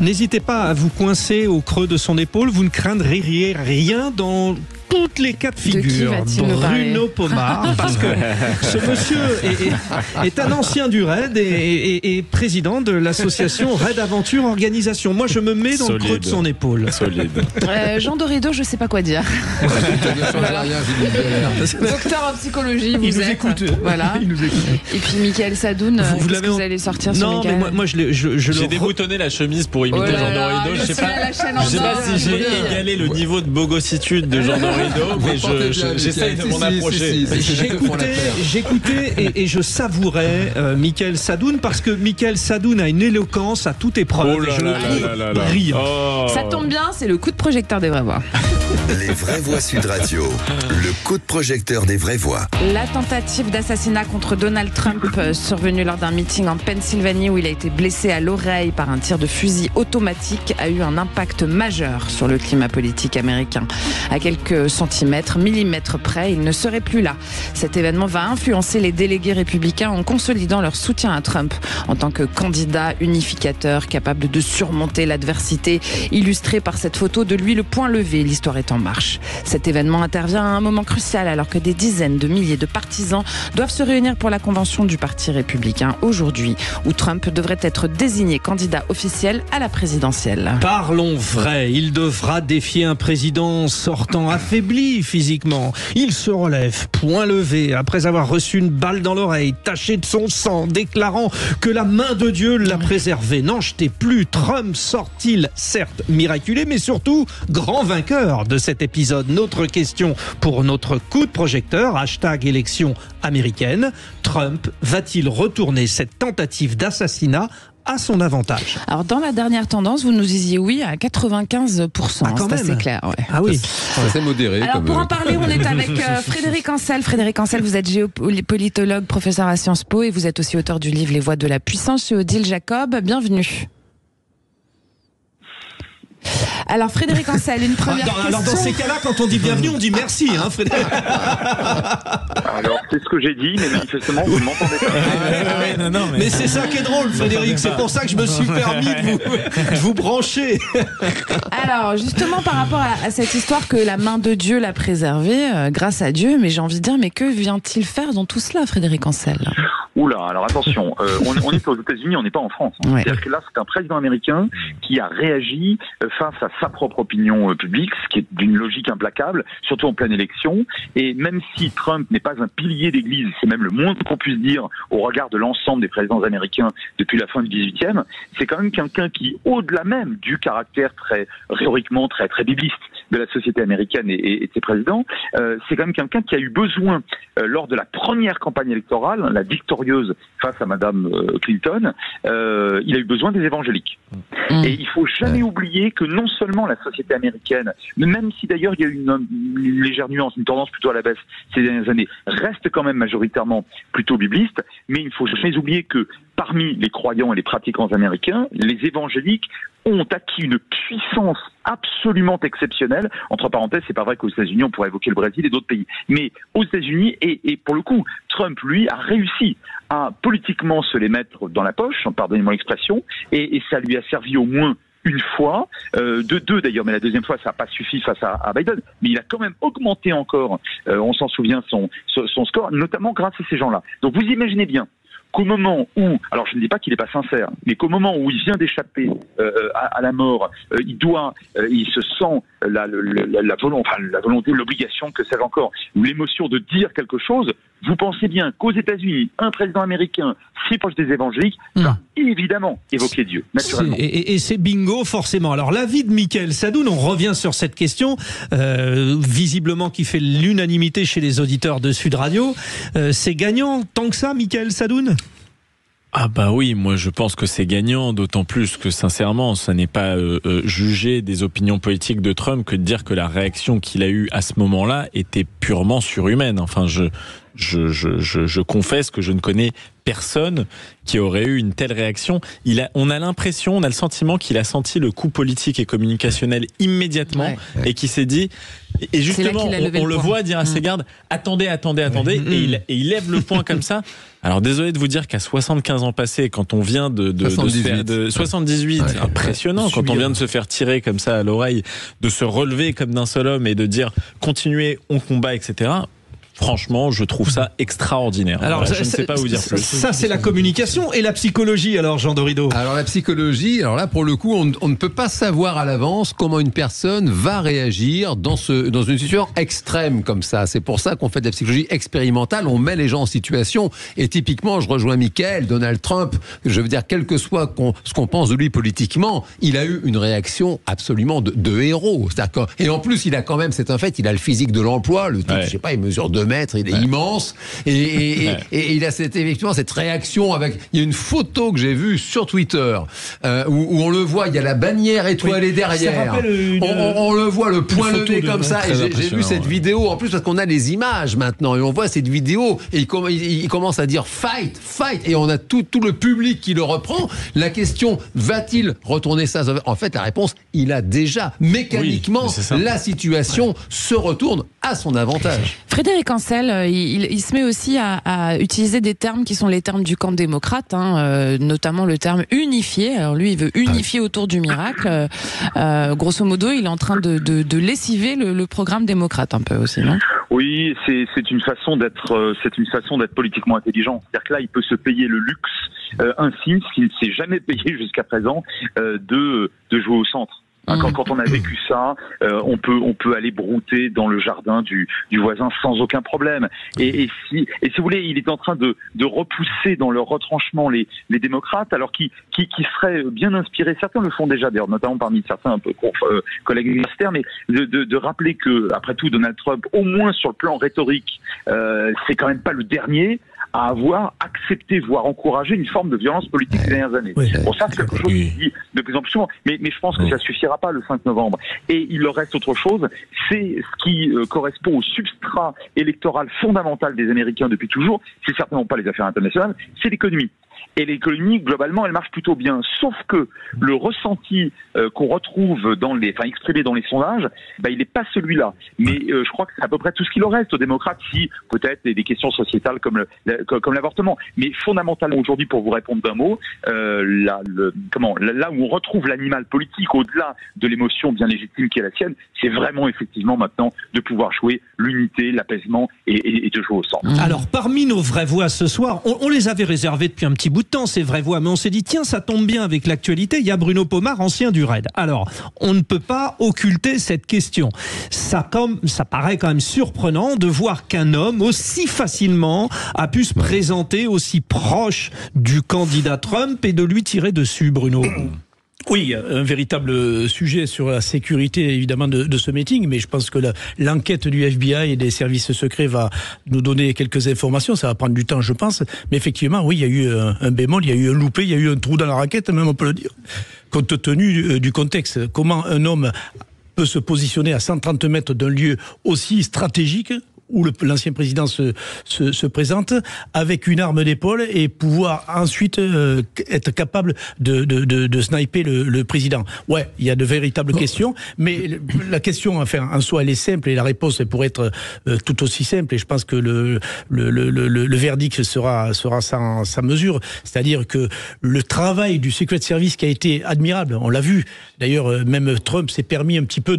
N'hésitez pas à vous coincer au creux de son épaule. Vous ne craindriez rien dans toutes les cas de figure. Bruno Pomar, parce que ce monsieur est un ancien du RAID et président de l'association RAID Aventure Organisation. Moi, je me mets dans le creux de son épaule. Solide. Jean Dorido, je sais pas quoi dire. Docteur en psychologie, vous il nous êtes. Écoute. Voilà. Il nous écoute. Et puis Michael Sadoun, qu'est-ce que vous allez sortir sur Non, Michael? mais moi j'ai déboutonné la chemise pour imiter Jean Dorido. Je sais pas si j'ai égalé le niveau de bogossitude de Jean Dorido, mais j'essaye de m'en approcher. J'écoutais et je savourais Michael Sadoun, parce que Michael Sadoun a une éloquence à toute épreuve. Oh là je là le là là là. brille. Oh. Ça tombe bien, c'est le coup de projecteur des vraies voix. Les vraies voix Sud Radio, le coup de projecteur des vraies voix. La tentative d'assassinat contre Donald Trump, survenue lors d'un meeting en Pennsylvanie où il a été blessé à l'oreille par un tir de fusil automatique, a eu un impact majeur sur le climat politique américain. À quelques centimètres, millimètres près, il ne serait plus là. Cet événement va influencer les délégués républicains en consolidant leur soutien à Trump en tant que candidat unificateur capable de surmonter l'adversité, illustrée par cette photo de lui le poing levé. L'histoire est en marche. Cet événement intervient à un moment crucial alors que des dizaines de milliers de partisans doivent se réunir pour la convention du Parti républicain aujourd'hui, où Trump devrait être désigné candidat officiel à la présidentielle. Parlons vrai, il devra défier un président sortant affaibli physiquement. Il se relève, poing levé, après avoir reçu une balle dans l'oreille, taché de son sang, déclarant que la main de Dieu l'a préservé. N'en jetez plus. Trump sort-il, certes miraculé, mais surtout grand vainqueur de cet épisode? Notre question pour notre coup de projecteur, #élection américaine. Trump va-t-il retourner cette tentative d'assassinat à son avantage? Alors dans la dernière tendance, vous nous disiez oui à 95%. Ah, quand c'est même. assez clair. Ouais. Ah oui. C'est modéré. Alors pour en parler, on est avec Frédéric Ancel. Frédéric Ancel, vous êtes géopolitologue, professeur à Sciences Po, et vous êtes aussi auteur du livre Les Voix de la puissance chez Odile Jacob. Bienvenue. Alors Frédéric Ancel, une première question. Alors dans ces cas-là, quand on dit bienvenue, on dit merci, hein, Frédéric. Alors c'est ce que j'ai dit, mais manifestement vous ne m'entendez pas. Mais c'est ça qui est drôle, Frédéric. C'est pour ça que je me suis permis de vous brancher. Alors justement par rapport à cette histoire que la main de Dieu l'a préservé, grâce à Dieu, mais j'ai envie de dire, mais que vient-il faire dans tout cela, Frédéric Ancel? Oula, alors attention, on est aux États-Unis, on n'est pas en France. Hein. Ouais. C'est-à-dire que là, c'est un président américain qui a réagi face à sa propre opinion publique, ce qui est d'une logique implacable, surtout en pleine élection. Et même si Trump n'est pas un pilier d'église, c'est même le moins qu'on puisse dire au regard de l'ensemble des présidents américains depuis la fin du 18e, c'est quand même quelqu'un qui, au-delà même du caractère très rhétoriquement très bibliste de la société américaine et de ses présidents, c'est quand même quelqu'un qui a eu besoin, lors de la première campagne électorale, la victorieuse face à Madame Clinton, il a eu besoin des évangéliques. Et il faut jamais oublier que non seulement la société américaine, même si d'ailleurs il y a eu une légère nuance, une tendance plutôt à la baisse ces dernières années, reste quand même majoritairement plutôt bibliste, mais il ne faut jamais oublier que parmi les croyants et les pratiquants américains, les évangéliques ont acquis une puissance absolument exceptionnelle. Entre parenthèses, c'est pas vrai qu'aux États-Unis, on pourrait évoquer le Brésil et d'autres pays. Mais aux États-Unis, et pour le coup, Trump, lui, a réussi à politiquement se les mettre dans la poche, pardonnez-moi l'expression, et ça lui a servi au moins une fois, deux d'ailleurs, mais la deuxième fois ça n'a pas suffi face à Biden, mais il a quand même augmenté encore, on s'en souvient, son score, notamment grâce à ces gens-là. Donc vous imaginez bien qu'au moment où, alors je ne dis pas qu'il n'est pas sincère, mais qu'au moment où il vient d'échapper à la mort, il se sent la volonté, l'obligation, que sais-je encore, ou l'émotion de dire quelque chose. Vous pensez bien qu'aux États-Unis, un président américain si proche des évangéliques va évidemment évoquer Dieu, naturellement. Et c'est bingo, forcément. Alors, l'avis de Michael Sadoun, on revient sur cette question, visiblement qui fait l'unanimité chez les auditeurs de Sud Radio. C'est gagnant tant que ça, Michael Sadoun ? Ah bah oui, moi je pense que c'est gagnant, d'autant plus que sincèrement, ça n'est pas juger des opinions politiques de Trump que de dire que la réaction qu'il a eue à ce moment-là était purement surhumaine. Enfin, je confesse que je ne connais personne qui aurait eu une telle réaction. On a le sentiment qu'il a senti le coup politique et communicationnel immédiatement et qu'il s'est dit, Et justement, on le voit dire à ses gardes, attendez, et il lève le poing comme ça. Alors désolé de vous dire qu'à 75 ans passés, quand on vient de 78, impressionnant, quand on vient de se faire tirer comme ça à l'oreille, de se relever comme d'un seul homme et de dire continuez, on combat, etc. Franchement, je trouve ça extraordinaire. Alors, voilà, je ne sais pas vous dire plus. Ça, c'est la communication et la psychologie, alors, Jean Dorido. Alors, la psychologie, alors là, pour le coup, on ne peut pas savoir à l'avance comment une personne va réagir dans une situation extrême comme ça. C'est pour ça qu'on fait de la psychologie expérimentale. On met les gens en situation. Et typiquement, je rejoins Mickaël, Donald Trump, je veux dire, quel que soit ce qu'on pense de lui politiquement, il a eu une réaction absolument de héros. Et en plus, il a quand même, c'est un fait, il a le physique de l'emploi. Le type, je sais pas, il mesure 2 mètres, il est immense, et il a effectivement cette réaction avec. Il y a une photo que j'ai vue sur Twitter où on le voit, il y a la bannière étoilée derrière. On le voit le poing levé comme ça. Et j'ai vu cette vidéo en plus parce qu'on a les images maintenant et on voit cette vidéo et il commence à dire fight, et on a tout le public qui le reprend. La question, va-t-il retourner ça? En fait, la réponse, il a déjà mécaniquement la situation se retourne à son avantage. Frédéric Ancel, il se met aussi à utiliser des termes qui sont les termes du camp démocrate, notamment le terme unifié. Alors lui, il veut unifier autour du miracle. Grosso modo, il est en train de lessiver le programme démocrate un peu aussi, non? Oui, c'est une façon d'être politiquement intelligent. C'est-à-dire que là, il peut se payer le luxe insigne, ce qu'il ne s'est jamais payé jusqu'à présent, de jouer au centre. Quand on a vécu ça, on peut aller brouter dans le jardin du voisin sans aucun problème. Et si vous voulez, il est en train de repousser dans leur retranchement les démocrates, alors qui seraient bien inspirés. Certains le font déjà, d'ailleurs, notamment parmi certains un peu collègues universitaires, mais de rappeler que, après tout, Donald Trump, au moins sur le plan rhétorique, c'est quand même pas le dernier à avoir accepté, voire encouragé une forme de violence politique ces dernières années. Bon, ça, c'est quelque chose qui se dit de plus en plus souvent. Mais je pense que ça suffira pas le 5 novembre. Et il leur reste autre chose. C'est ce qui correspond au substrat électoral fondamental des Américains depuis toujours. C'est certainement pas les affaires internationales, c'est l'économie. Et l'économie, globalement, elle marche plutôt bien. Sauf que le ressenti qu'on retrouve exprimé dans les sondages, il n'est pas celui-là. Mais je crois que c'est à peu près tout ce qu'il leur reste aux démocrates, si peut-être des questions sociétales comme l'avortement. Mais fondamentalement, aujourd'hui, pour vous répondre d'un mot, là où on retrouve l'animal politique, au-delà de l'émotion bien légitime qui est la sienne, c'est vraiment effectivement maintenant de pouvoir jouer l'unité, l'apaisement et de jouer au centre. Alors, parmi nos vraies voix ce soir, on les avait réservées depuis un petit bout de temps, ces vraies voix, mais on s'est dit, tiens, ça tombe bien avec l'actualité, il y a Bruno Pomar, ancien du RAID. Alors, on ne peut pas occulter cette question. Ça paraît quand même surprenant de voir qu'un homme aussi facilement a pu se présenter aussi proche du candidat Trump et de lui tirer dessus, Bruno. Oui, un véritable sujet sur la sécurité, évidemment, de ce meeting, mais je pense que l'enquête du FBI et des services secrets va nous donner quelques informations. Ça va prendre du temps, je pense. Mais effectivement, oui, il y a eu un bémol, il y a eu un loupé, il y a eu un trou dans la raquette, même on peut le dire, compte tenu du contexte. Comment un homme peut se positionner à 130 mètres d'un lieu aussi stratégique où l'ancien président se présente avec une arme d'épaule et pouvoir ensuite être capable de sniper le président. Ouais, il y a de véritables questions, mais la question, en soi, elle est simple et la réponse, elle pourrait être tout aussi simple. Et je pense que le verdict sera sans mesure. C'est-à-dire que le travail du Secret Service qui a été admirable, on l'a vu. D'ailleurs, même Trump s'est permis un petit peu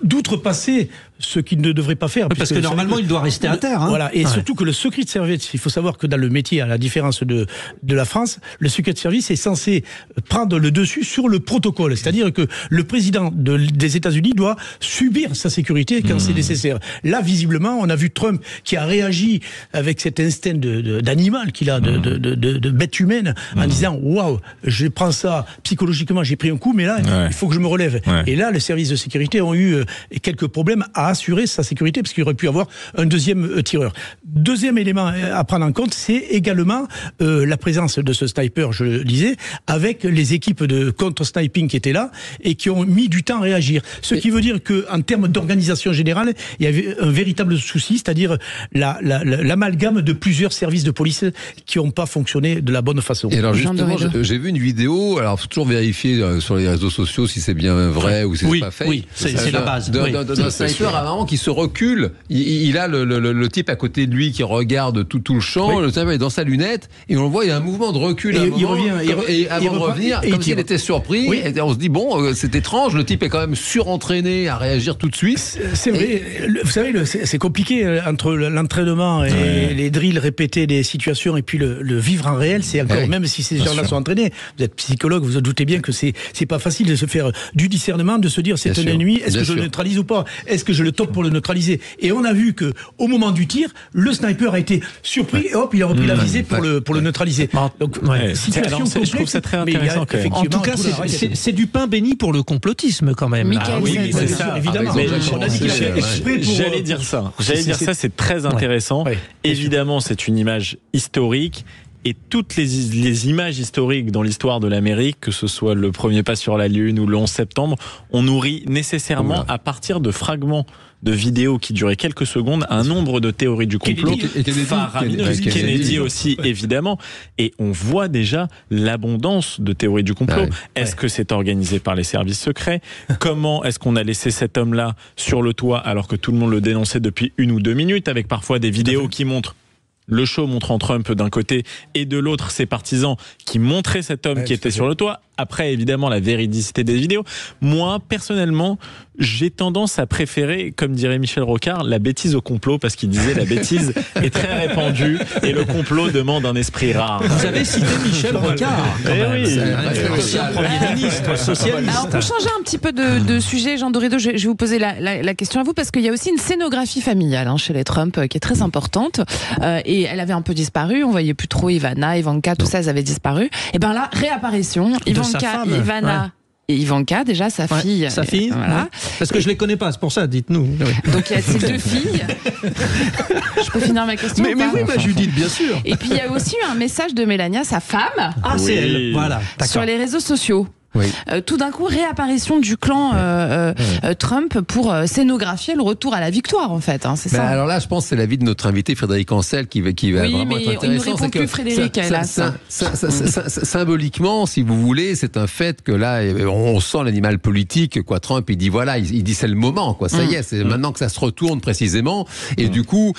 d'outrepasser ce qu'il ne devrait pas faire. Parce que normalement, il doit rester à terre. Voilà, et surtout que le Secret Service, il faut savoir que dans le métier, à la différence de la France, le Secret Service est censé prendre le dessus sur le protocole. C'est-à-dire que le président des États-Unis doit subir sa sécurité quand c'est nécessaire. Là, visiblement, on a vu Trump qui a réagi avec cet instinct d'animal qu'il a, de bête humaine, en disant « Waouh, je prends ça psychologiquement, j'ai pris un coup, mais là, il faut que je me relève. » Et là, les services de sécurité ont eu quelques problèmes à assurer sa sécurité, parce qu'il aurait pu avoir un deuxième tireur. Deuxième élément à prendre en compte, c'est également la présence de ce sniper, je le disais, avec les équipes de contre-sniping qui étaient là et qui ont mis du temps à réagir. Ce qui veut dire qu'en termes d'organisation générale, il y avait un véritable souci, c'est-à-dire l'amalgame de plusieurs services de police qui n'ont pas fonctionné de la bonne façon. Et alors justement, j'ai vu une vidéo, alors il faut toujours vérifier sur les réseaux sociaux si c'est bien vrai ou si c'est pas fait. Oui, c'est la base. D'un sniper à un moment qu'il se recule. Il a le type à côté de lui qui regarde tout le champ. Le type est dans sa lunette et on le voit, il y a un mouvement de recul. Et il revient. Et avant de revenir, comme s'il était surpris. Oui. Et on se dit, bon, c'est étrange, le type est quand même surentraîné à réagir tout de suite. C'est vrai. Vous savez, c'est compliqué entre l'entraînement et les drills répétés des situations et puis le vivre en réel. C'est encore, même si ces gens-là sont entraînés, vous êtes psychologue, vous en doutez bien que c'est pas facile de se faire du discernement, de se dire c'est un ennemi, est-ce que je le neutralise ou pas? Est-ce que je le tope pour le neutraliser? Et on a vu que au moment du tir, le sniper a été surpris et hop, il a repris la visée pour le neutraliser. Donc, situation complexe, je trouve ça très intéressant. En tout cas, c'est du pain béni pour le complotisme quand même. Michael, c'est ça, évidemment. On a dit qu'il avait exprès pour... J'allais dire ça, c'est très intéressant. Évidemment, c'est une image historique. Et toutes les images historiques dans l'histoire de l'Amérique, que ce soit le premier pas sur la Lune ou le 11 septembre, on nourrit nécessairement à partir de fragments de vidéos qui duraient quelques secondes un nombre de théories du complot faramineuses. Kennedy aussi, évidemment. Et on voit déjà l'abondance de théories du complot. Est-ce que c'est organisé par les services secrets? Comment est-ce qu'on a laissé cet homme-là sur le toit alors que tout le monde le dénonçait depuis 1 ou 2 minutes, avec parfois des vidéos qui montrent le show montrant Trump d'un côté et de l'autre ses partisans qui montraient cet homme qui était sur le toit. Après, évidemment, la véridicité des vidéos. Moi, personnellement, j'ai tendance à préférer, comme dirait Michel Rocard, la bêtise au complot, parce qu'il disait la bêtise est très répandue et le complot demande un esprit rare. Vous avez cité Michel Rocard. Ancien Premier ministre socialiste. Alors, pour changer un petit peu de sujet, Jean Dorido, je vais vous poser la question à vous, parce qu'il y a aussi une scénographie familiale chez les Trump qui est très importante. Et elle avait un peu disparu. On voyait plus trop Ivana, Ivanka, tout ça, elles avaient disparu. Et bien là, réapparition. Ivanka, Ivana et Ivanka, déjà sa fille. Sa fille, voilà. Parce que je les connais pas, c'est pour ça, dites-nous. Donc il y a ces 2 filles. Je peux finir ma question? Mais oui, Judith, bien sûr. Et puis il y a aussi eu un message de Melania, sa femme. C'est elle, voilà. Sur les réseaux sociaux. Tout d'un coup, réapparition du clan Trump pour scénographier le retour à la victoire, en fait. C'est ça. Alors là, je pense que c'est l'avis de notre invité Frédéric Ancel qui va vraiment être intéressant. Il nous répond plus, Frédéric, hélas. Symboliquement, si vous voulez, c'est un fait que là, on sent l'animal politique. Trump, il dit voilà, il dit c'est le moment. Ça y est, c'est maintenant que ça se retourne précisément. Et du coup,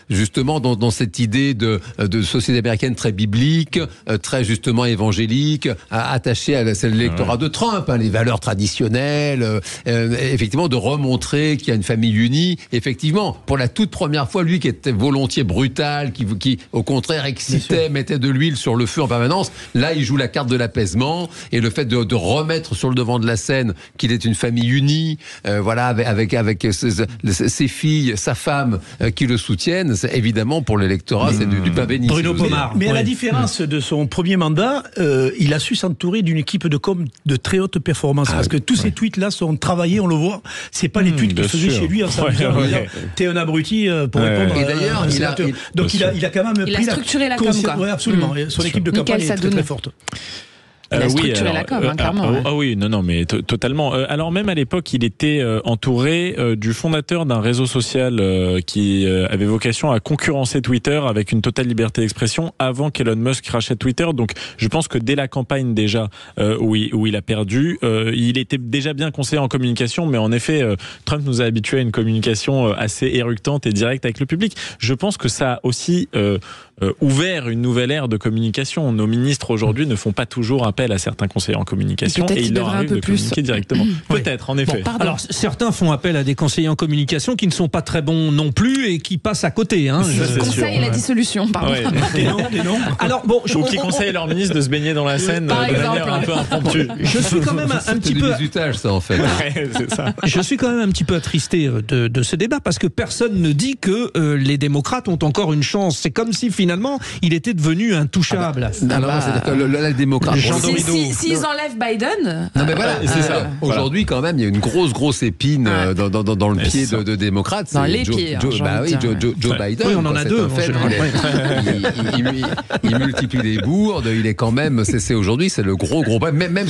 justement, dans cette idée de société américaine très biblique, très justement évangélique, attachée à l'électorat de Trump, les valeurs traditionnelles, effectivement de remontrer qu'il y a une famille unie. Effectivement, pour la toute première fois, lui qui était volontiers brutal, qui au contraire excitait, mettait de l'huile sur le feu en permanence, là il joue la carte de l'apaisement et le fait de remettre sur le devant de la scène qu'il est une famille unie, avec ses filles, sa femme qui le soutiennent, c'est évidemment pour l'électorat c'est du pain béni. Bruno Pomar. Mais à la différence de son premier mandat, il a su s'entourer d'une équipe de com de très haute performance, parce que tous ces tweets-là sont travaillés, on le voit. C'est pas les tweets qu'il faisait chez lui en s'amusant. T'es un abruti pour répondre. Et d'ailleurs, il a quand même pris structuré la com. Oui, absolument. Son équipe de campagne est très très forte. Il a structuré la com, clairement. Ah oui, non, mais totalement. Alors même à l'époque, il était entouré du fondateur d'un réseau social qui avait vocation à concurrencer Twitter avec une totale liberté d'expression avant qu'Elon Musk rachète Twitter. Donc je pense que dès la campagne déjà où il a perdu, il était déjà bien conseillé en communication, mais en effet, Trump nous a habitués à une communication assez éructante et directe avec le public. Je pense que ça a aussi ouvert une nouvelle ère de communication. Nos ministres aujourd'hui ne font pas toujours appel à certains conseillers en communication et il leur arrive de communiquer directement. Peut-être, en effet. Alors certains font appel à des conseillers en communication qui ne sont pas très bons non plus et qui passent à côté. Conseil la dissolution, pardon. Des noms. Alors bon, ou qui conseillent leur ministre de se baigner dans la Seine de manière un peu impromptue. Je suis quand même un petit peu bizutage, ça en fait. C'est ça. Je suis quand même un petit peu attristé de ce débat parce que personne ne dit que les démocrates ont encore une chance. C'est comme si finalement il était devenu intouchable. C'est-à-dire que le démocrate. S'ils enlèvent Biden. Non mais voilà, c'est ça. Aujourd'hui quand même, il y a une grosse épine dans le pied de démocrates. Dans les pieds. Joe Biden. Oui, on en a deux. En fait, il multiplie les bourdes. Il est quand même. C'est aujourd'hui, c'est le gros. Même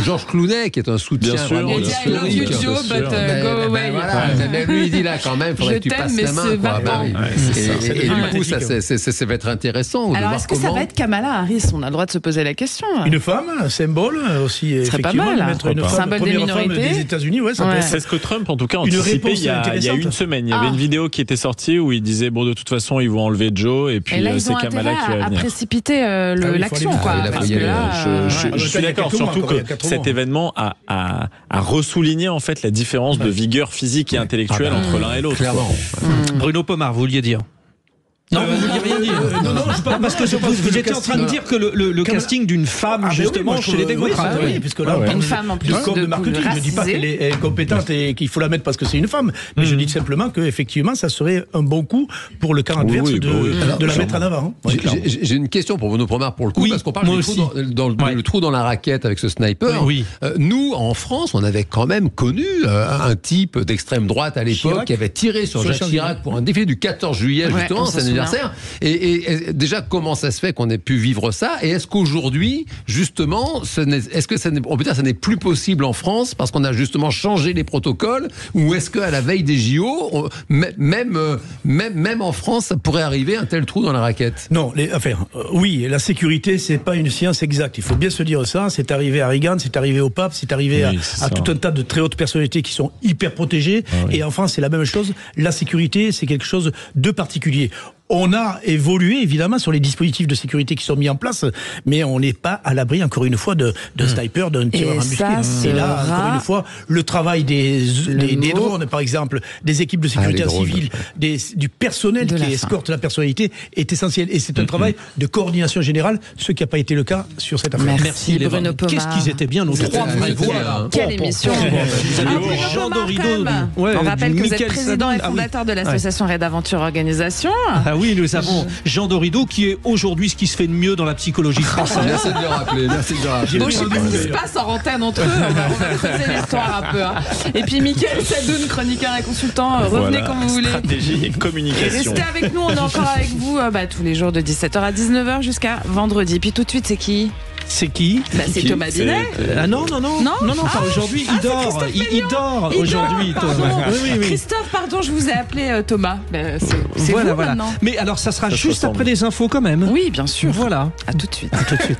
Georges Clooney, qui est un soutien vraiment historique. I love you, Joe, but go away. Même lui, il dit là quand même, il faudrait que tu passes la main. Et du coup, ça va être intéressant. Alors, est-ce que ça va être Kamala Harris? On a le droit de se poser la question. Une femme, un symbole aussi. Ce serait pas effectivement, mal. mettre une femme, Symbole des première femme minorités. des États-Unis, ouais, ça peut être. C'est ce que Trump, en tout cas, Une anticipait réponse il y a intéressante. une semaine. Il y avait une vidéo qui était sortie où il disait bon, de toute façon, ils vont enlever Joe et puis Et là, ils c'est ont Kamala intérêt qui va à venir. précipiter faut l'action, aller quoi. vite. Parce Il y que a- là, Je suis il y a d'accord, 4 mois, surtout encore, il y a que 4 cet mois. événement a ressouligné en fait la différence de vigueur physique et intellectuelle entre l'un et l'autre. Clairement. Bruno Pomar, vous vouliez dire? Non, vous vouliez rien dire. Non, je pense Parce que vous étiez en train de dire que le casting d'une femme, justement, chez les démocrates. Oui, puisque là, on parle Une femme en plus de com de de marketing. Je ne dis pas racisée. qu'elle est incompétente et qu'il faut la mettre parce que c'est une femme, mais je dis simplement qu'effectivement, ça serait un bon coup pour le camp adverse Oui, de la mettre en avant. J'ai une question pour Bruno Pomar pour le coup, Oui, parce qu'on parle moi du trou aussi. le trou dans la raquette avec ce sniper. Oui. Nous, en France, on avait quand même connu un type d'extrême droite à l'époque Chirac. qui avait tiré sur Sur Jacques Chirac pour un défilé du 14 juillet, Ouais, justement, on s'en c'est anniversaire. Et déjà, comment ça se fait qu'on ait pu vivre ça? Et est-ce qu'aujourd'hui, justement, on peut dire que ça n'est plus possible en France parce qu'on a justement changé les protocoles? Ou est-ce qu'à la veille des JO, même en France, ça pourrait arriver un tel trou dans la raquette? Non, oui, la sécurité, c'est pas une science exacte. Il faut bien se dire ça. C'est arrivé à Reagan, c'est arrivé au pape, c'est arrivé Oui, c'est à ça. tout un tas de très hautes personnalités qui sont hyper protégées. Et en France, c'est la même chose. La sécurité, c'est quelque chose de particulier. On a évolué, évidemment, sur les dispositifs de sécurité qui sont mis en place, mais on n'est pas à l'abri, encore une fois, d'un sniper, d'un tireur Et embusqué. ça Et là, sera encore une fois, le travail des mot drones, par exemple, des équipes de sécurité les drones. civile, du personnel De la qui fin. escorte la personnalité est essentiel. Et c'est un travail de coordination générale, ce qui n'a pas été le cas sur cette affaire. Merci, les Bruno Bruno Pomar. Qu'est-ce qu'ils étaient bien nos trois vraies voix. hein. Quelle émission. Vous avez Bruno Jean Pomar, Dorido. quand même. Ouais, On rappelle du que vous êtes Michael président et Sadoun. Ah oui. fondateur de l'association Red Aventure Organisation. Ah oui, nous avons Jean Dorido qui est aujourd'hui ce qui se fait de mieux dans la psychologie française. Merci de le rappeler. Merci de le rappeler. Bon, je sais pas ce qui se passe en antenne entre eux. On va creuser l'histoire un peu. Hein. Et puis, Michael Sadoun, chroniqueur et consultant. Revenez Voilà, quand vous voulez. stratégie et Et communication. restez avec nous. On est encore avec vous tous les jours de 17h à 19h jusqu'à vendredi. Puis tout de suite, c'est qui? C'est qui? C'est Thomas Binet. Ah non, pas aujourd'hui. Il dort. Il dort aujourd'hui, Thomas. Oui. Christophe, pardon, je vous ai appelé Thomas. C'est Voilà, vous voilà. maintenant. Mais alors, ça sera Ça se juste ressemble. après les infos quand même. Oui, bien sûr. Voilà. À tout de suite. À tout de suite.